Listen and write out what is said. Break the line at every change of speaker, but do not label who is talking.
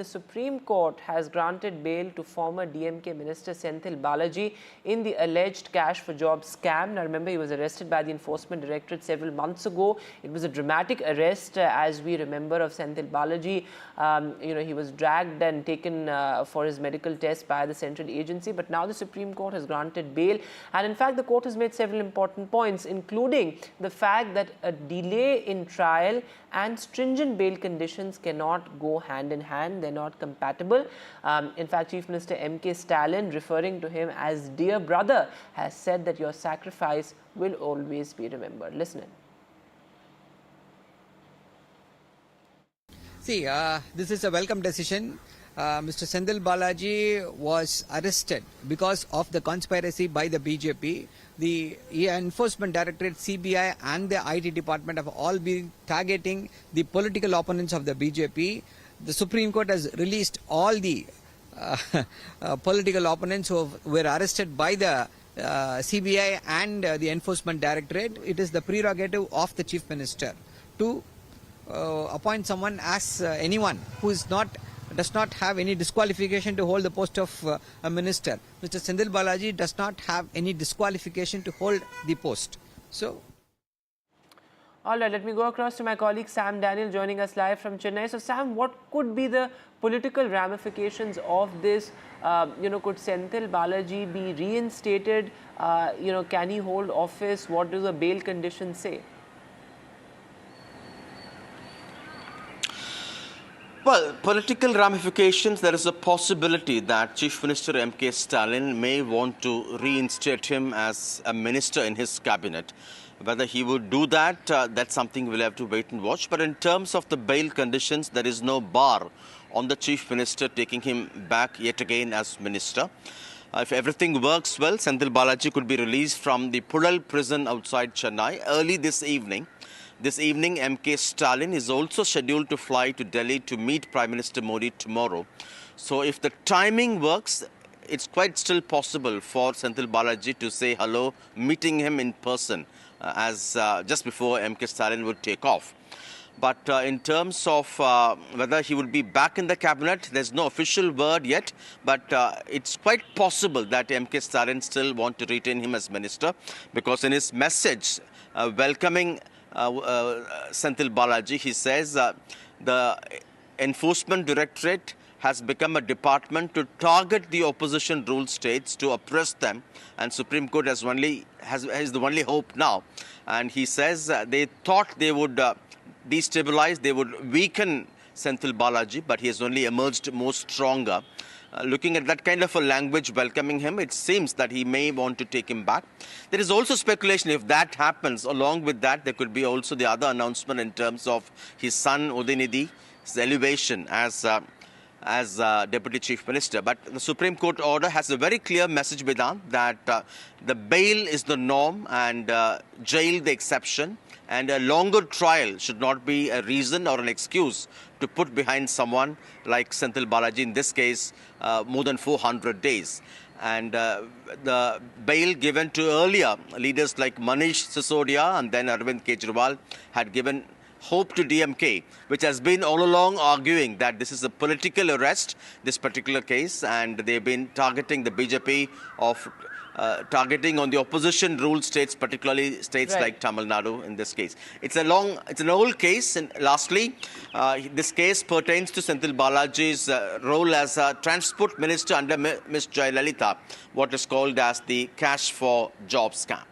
The Supreme Court has granted bail to former DMK Minister Senthil Balaji in the alleged cash for jobs scam. Now remember, he was arrested by the Enforcement Directorate several months ago. It was a dramatic arrest, as we remember, of Senthil Balaji. He was dragged and taken for his medical test by the central agency. But now the Supreme Court has granted bail. And in fact, the court has made several important points, including the fact that a delay in trial and stringent bail conditions cannot go hand in hand. They're not compatible. In fact, Chief Minister M.K. Stalin, referring to him as dear brother, has said that your sacrifice will always be remembered. Listen in.
See, this is a welcome decision. Mr. Senthil Balaji was arrested because of the conspiracy by the BJP. The Enforcement Directorate, CBI and the IT department have all been targeting the political opponents of the BJP. The Supreme Court has released all the political opponents who were arrested by the CBI and the Enforcement Directorate. It is the prerogative of the Chief Minister to appoint someone as anyone who does not have any disqualification to hold the post of a minister. Mr. Senthil Balaji does not have any disqualification to hold the post. So,
all right, let me go across to my colleague Sam Daniel joining us live from Chennai. So, Sam, what could be the political ramifications of this? Could Senthil Balaji be reinstated? Can he hold office? What do the bail conditions say?
Well, political ramifications, there is a possibility that Chief Minister M.K. Stalin may want to reinstate him as a minister in his cabinet. Whether he would do that, that's something we'll have to wait and watch. But in terms of the bail conditions, there is no bar on the Chief Minister taking him back yet again as minister. If everything works well, Senthil Balaji could be released from the Pudal prison outside Chennai early this evening. This evening, M.K. Stalin is also scheduled to fly to Delhi to meet Prime Minister Modi tomorrow. So if the timing works, it's quite still possible for Senthil Balaji to say hello, meeting him in person just before M.K. Stalin would take off. But in terms of whether he would be back in the cabinet, there's no official word yet. But it's quite possible that M.K. Stalin still want to retain him as minister, because in his message welcoming Senthil Balaji, he says the Enforcement Directorate has become a department to target the opposition ruled states, to oppress them, and Supreme Court has the only hope now. And he says they thought they would destabilize, they would weaken Senthil Balaji, but he has only emerged more stronger. Looking at that kind of a language welcoming him, it seems that he may want to take him back. There is also speculation, if that happens, along with that, there could be also the other announcement in terms of his son Udinidhi's elevation as Deputy Chief Minister. But the Supreme Court order has a very clear message, Bidan, that the bail is the norm and jail the exception. And a longer trial should not be a reason or an excuse to put behind someone like Senthil Balaji, in this case, more than 400 days. And the bail given to earlier leaders like Manish Sisodia and then Arvind Kejriwal had given hope to DMK, which has been all along arguing that this is a political arrest, this particular case, and they've been targeting the BJP targeting on the opposition ruled states, particularly states like Tamil Nadu in this case. It's an old case. And lastly, this case pertains to Senthil Balaji's role as a transport minister under Ms. Jayalalitha, what is called as the cash for jobs scam.